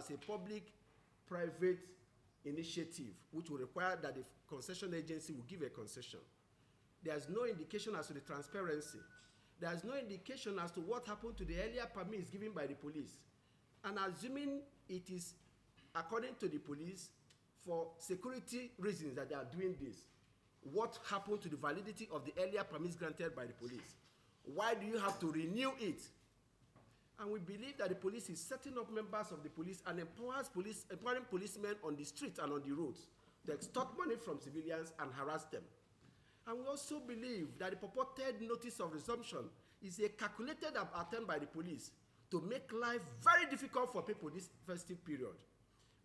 as a public-private initiative, which will require that the concession agency will give a concession. There's no indication as to the transparency. There's no indication as to what happened to the earlier permits given by the police. And assuming it is according to the police for security reasons that they are doing this, what happened to the validity of the earlier permits granted by the police? Why do you have to renew it? And we believe that the police is setting up members of the police and empowering policemen on the streets and on the roads to extort money from civilians and harass them. And we also believe that the purported notice of resumption is a calculated attempt by the police to make life very difficult for people this festive period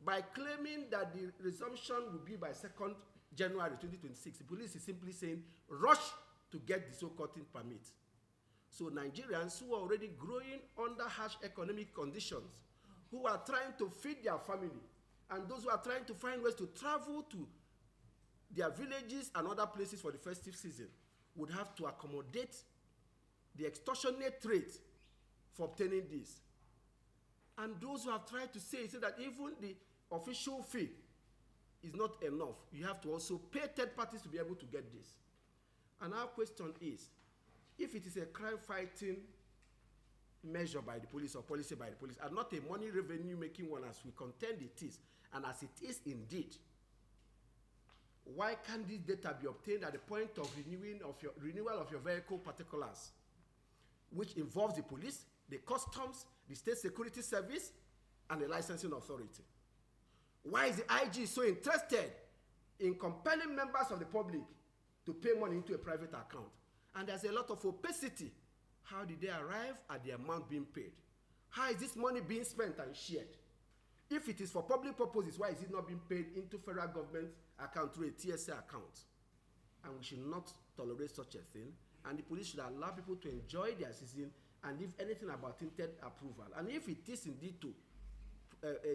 by claiming that the resumption will be by 2nd January 2026. The police is simply saying, rush to get the so-called permit. So Nigerians who are already growing under harsh economic conditions, who are trying to feed their family, and those who are trying to find ways to travel to their villages and other places for the festive season, would have to accommodate the extortionate rate for obtaining this. And those who have tried to say that even the official fee is not enough. You have to also pay third parties to be able to get this. And our question is, if it is a crime-fighting measure by the police or policy by the police, and not a money revenue-making one as we contend it is, and as it is indeed, why can't this data be obtained at the point of renewal of your vehicle particulars, which involves the police, the customs, the state security service, and the licensing authority? Why is the IG so interested in compelling members of the public to pay money into a private account? And there's a lot of opacity. How did they arrive at the amount being paid? How is this money being spent and shared? If it is for public purposes, why is it not being paid into federal government account through a TSA account? And we should not tolerate such a thing. And the police should allow people to enjoy their season and leave anything about tinted approval. And if it is indeed to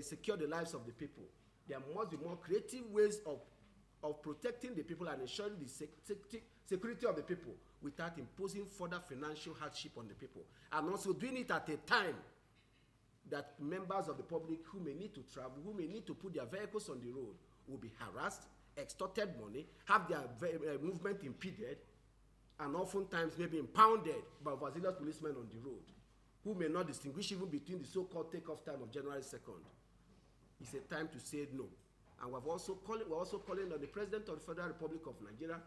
secure the lives of the people, there must be more creative ways of protecting the people and ensuring the security of the people without imposing further financial hardship on the people. And also doing it at a time that members of the public who may need to travel, who may need to put their vehicles on the road, will be harassed, extorted money, have their movement impeded, and oftentimes maybe impounded by overzealous policemen on the road, who may not distinguish even between the so-called takeoff time of January 2nd. It's a time to say no. And we're also calling on the President of the Federal Republic of Nigeria,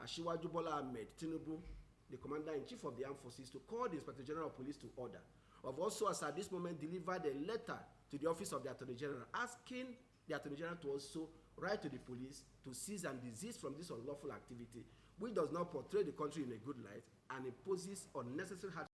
Asiwaju Bola Ahmed Tinubu, the Commander-in-Chief of the Armed Forces, to call the Inspector General of Police to order. We've also, as at this moment, delivered a letter to the Office of the Attorney General asking the Attorney General to also write to the police to cease and desist from this unlawful activity, which does not portray the country in a good light and imposes unnecessary hardship